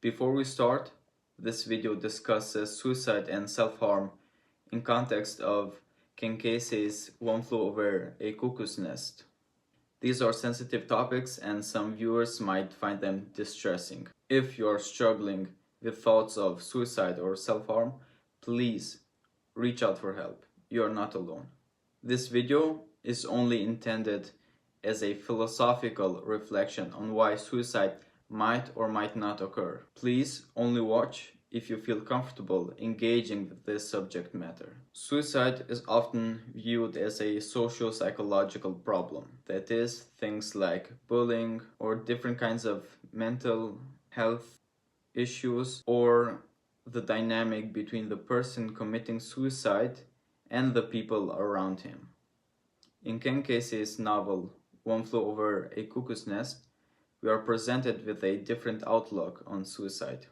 Before we start, this video discusses suicide and self-harm in context of Ken Kesey's One Flew Over a Cuckoo's Nest. These are sensitive topics and some viewers might find them distressing. If you are struggling with thoughts of suicide or self-harm, please reach out for help. You are not alone. This video is only intended as a philosophical reflection on why suicide might or might not occur. Please only watch if you feel comfortable engaging with this subject matter. Suicide is often viewed as a socio-psychological problem. That is, things like bullying or different kinds of mental health issues, or the dynamic between the person committing suicide and the people around him. In Ken Kesey's novel One Flew Over a Cuckoo's Nest, we are presented with a different outlook on suicide.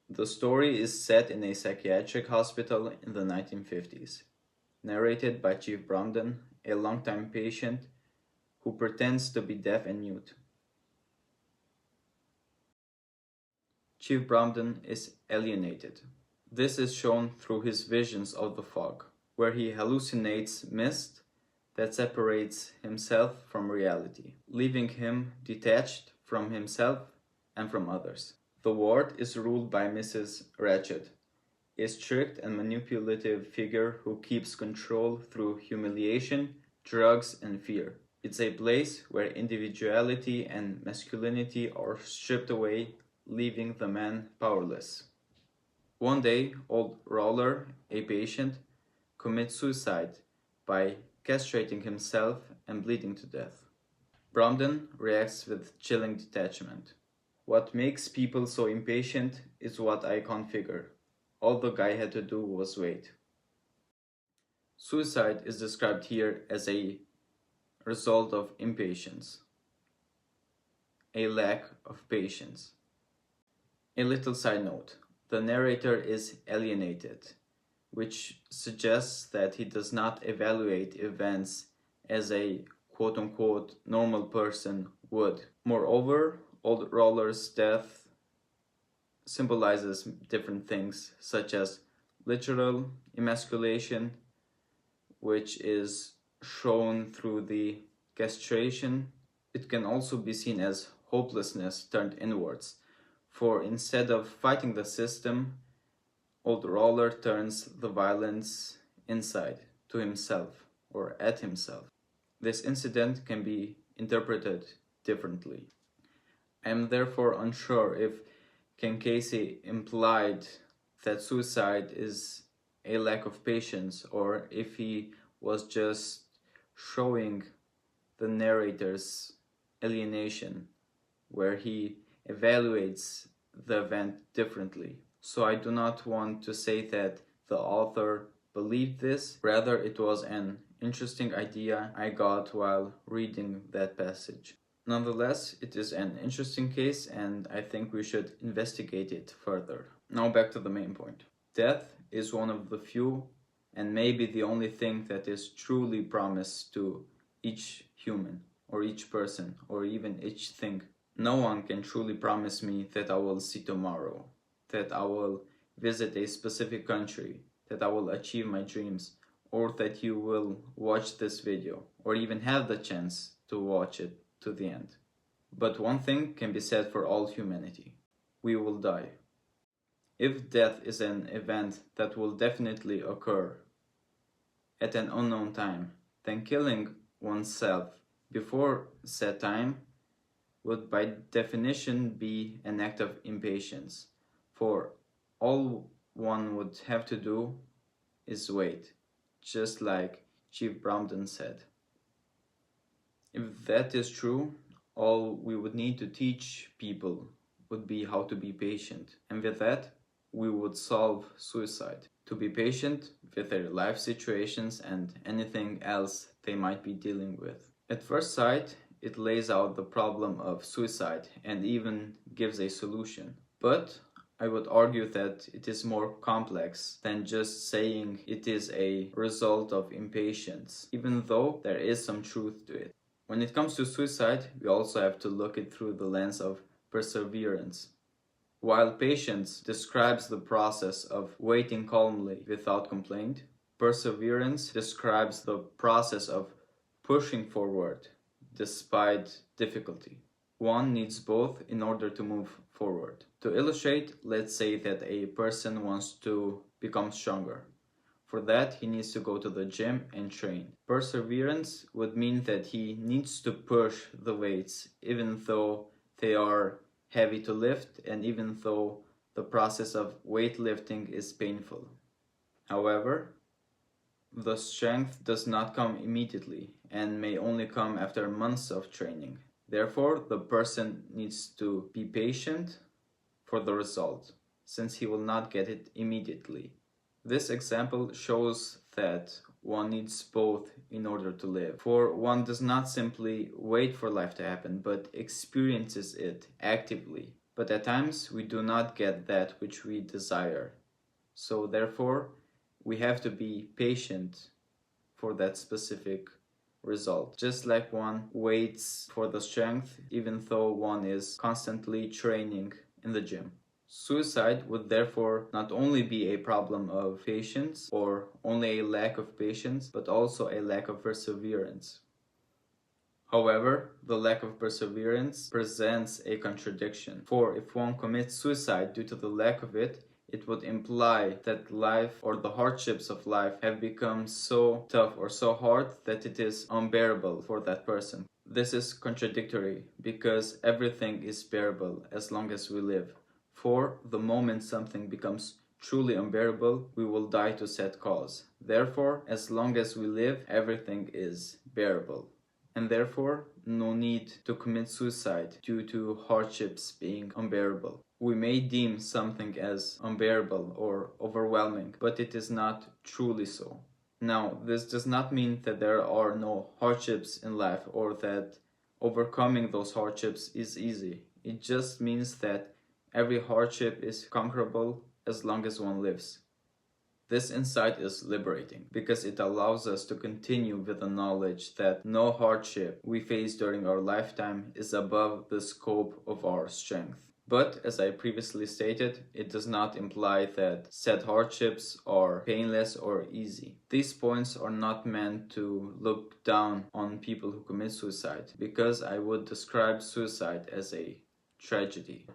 The story is set in a psychiatric hospital in the 1950s, narrated by Chief Bromden, a longtime patient who pretends to be deaf and mute. Chief Bromden is alienated. This is shown through his visions of the fog, where he hallucinates mist that separates himself from reality, leaving him detached from himself and from others. The ward is ruled by Mrs. Ratched, a strict and manipulative figure who keeps control through humiliation, drugs, and fear. It's a place where individuality and masculinity are stripped away, leaving the man powerless. One day, old Roller, a patient, commits suicide by castrating himself and bleeding to death. Bromden reacts with chilling detachment. What makes people so impatient is what I can't figure. All the guy had to do was wait. Suicide is described here as a result of impatience, a lack of patience. A little side note, the narrator is alienated, which suggests that he does not evaluate events as a quote-unquote normal person would. Moreover, Old Roller's death symbolizes different things, such as literal emasculation, which is shown through the castration. It can also be seen as hopelessness turned inwards, for instead of fighting the system, Old Roller turns the violence inside, to himself, or at himself. This incident can be interpreted differently. I am therefore unsure if Ken Kesey implied that suicide is a lack of patience, or if he was just showing the narrator's alienation, where he evaluates the event differently. So I do not want to say that the author believed this, rather it was an interesting idea I got while reading that passage. Nonetheless, it is an interesting case and I think we should investigate it further. Now back to the main point. Death is one of the few and maybe the only thing that is truly promised to each human or each person or even each thing. No one can truly promise me that I will see tomorrow, that I will visit a specific country, that I will achieve my dreams, or that you will watch this video or even have the chance to watch it to the end. But one thing can be said for all humanity: we will die. If death is an event that will definitely occur at an unknown time, then killing oneself before said time would by definition be an act of impatience, for all one would have to do is wait, just like Chief Bromden said. If that is true, all we would need to teach people would be how to be patient, and with that, we would solve suicide. To be patient with their life situations and anything else they might be dealing with. At first sight, it lays out the problem of suicide and even gives a solution. But I would argue that it is more complex than just saying it is a result of impatience, even though there is some truth to it. When it comes to suicide, we also have to look it through the lens of perseverance. While patience describes the process of waiting calmly without complaint, perseverance describes the process of pushing forward despite difficulty. One needs both in order to move forward. To illustrate, let's say that a person wants to become stronger. For that, he needs to go to the gym and train. Perseverance would mean that he needs to push the weights even though they are heavy to lift and even though the process of weightlifting is painful. However, the strength does not come immediately and may only come after months of training. Therefore, the person needs to be patient for the result, since he will not get it immediately. This example shows that one needs both in order to live, for one does not simply wait for life to happen, but experiences it actively. But at times we do not get that which we desire. So therefore, we have to be patient for that specific result. Just like one waits for the strength, even though one is constantly training in the gym. Suicide would therefore not only be a problem of patience or only a lack of patience, but also a lack of perseverance. However, the lack of perseverance presents a contradiction, for if one commits suicide due to the lack of it, it would imply that life or the hardships of life have become so tough or so hard that it is unbearable for that person. This is contradictory because everything is bearable as long as we live. For the moment something becomes truly unbearable, we will die to said cause. Therefore, as long as we live, everything is bearable. And therefore, no need to commit suicide due to hardships being unbearable. We may deem something as unbearable or overwhelming, but it is not truly so. Now, this does not mean that there are no hardships in life or that overcoming those hardships is easy. It just means that every hardship is conquerable as long as one lives. This insight is liberating because it allows us to continue with the knowledge that no hardship we face during our lifetime is above the scope of our strength. But, as I previously stated, it does not imply that said hardships are painless or easy. These points are not meant to look down on people who commit suicide, because I would describe suicide as a tragedy.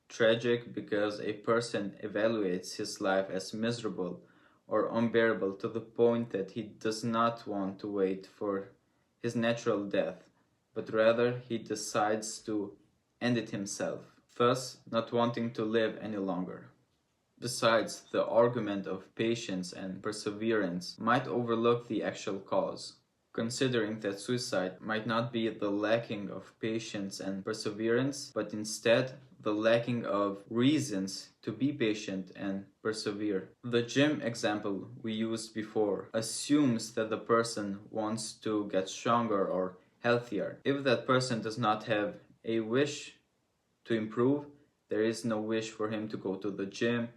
Tragic because a person evaluates his life as miserable or unbearable to the point that he does not want to wait for his natural death, but rather he decides to end it himself, thus not wanting to live any longer. Besides, the argument of patience and perseverance might overlook the actual cause, considering that suicide might not be the lacking of patience and perseverance, but instead the lacking of reasons to be patient and persevere. The gym example we used before assumes that the person wants to get stronger or healthier. If that person does not have a wish to improve, there is no wish for him to go to the gym,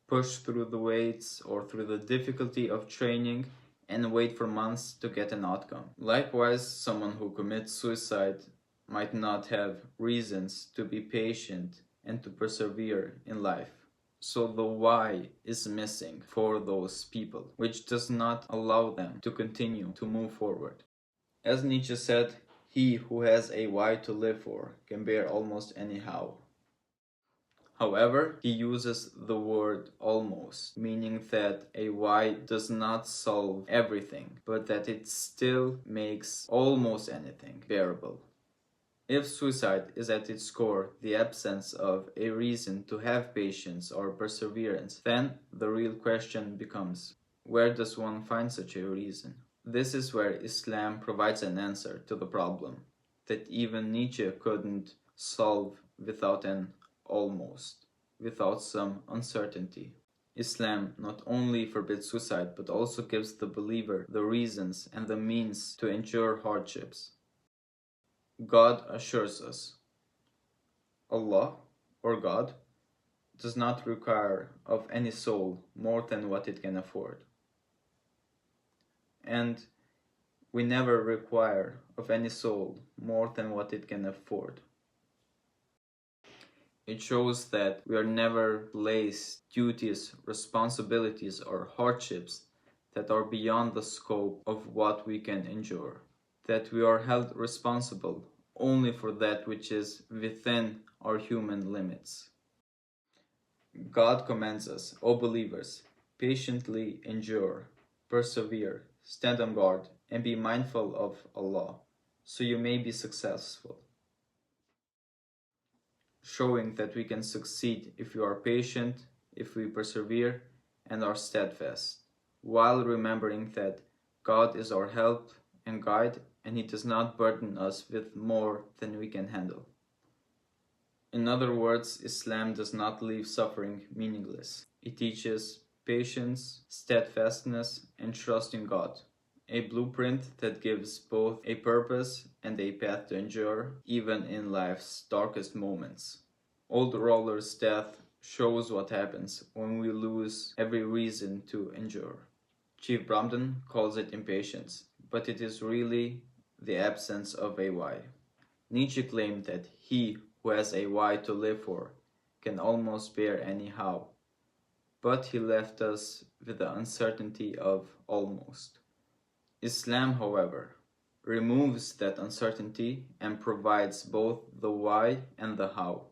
push through the weights or through the difficulty of training, and wait for months to get an outcome. Likewise, someone who commits suicide might not have reasons to be patient and to persevere in life. So the why is missing for those people, which does not allow them to continue to move forward. As Nietzsche said, he who has a why to live for can bear almost any how. However, he uses the word almost, meaning that a why does not solve everything, but that it still makes almost anything bearable. If suicide is at its core the absence of a reason to have patience or perseverance, then the real question becomes, where does one find such a reason? This is where Islam provides an answer to the problem that even Nietzsche couldn't solve without an almost, without some uncertainty. Islam not only forbids suicide but also gives the believer the reasons and the means to endure hardships. God assures us, Allah, or God, does not require of any soul more than what it can afford. And we never require of any soul more than what it can afford. It shows that we are never placed duties, responsibilities, or hardships that are beyond the scope of what we can endure. That we are held responsible only for that which is within our human limits. God commands us, O believers, patiently endure, persevere, stand on guard, and be mindful of Allah, so you may be successful. Showing that we can succeed if we are patient, if we persevere, and are steadfast, while remembering that God is our help and guide, and He does not burden us with more than we can handle. In other words, Islam does not leave suffering meaningless. It teaches patience, steadfastness, and trust in God, a blueprint that gives both a purpose and a path to endure, even in life's darkest moments. Old Roller's death shows what happens when we lose every reason to endure. Chief Bromden calls it impatience, but it is really the absence of a why. Nietzsche claimed that he who has a why to live for can almost bear any how, but he left us with the uncertainty of almost. Islam, however, removes that uncertainty and provides both the why and the how.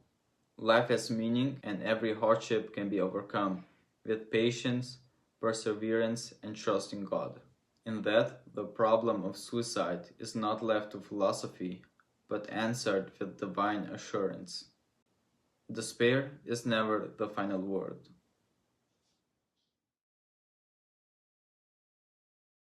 Life has meaning, and every hardship can be overcome with patience, perseverance, and trust in God. In that, the problem of suicide is not left to philosophy, but answered with divine assurance. Despair is never the final word.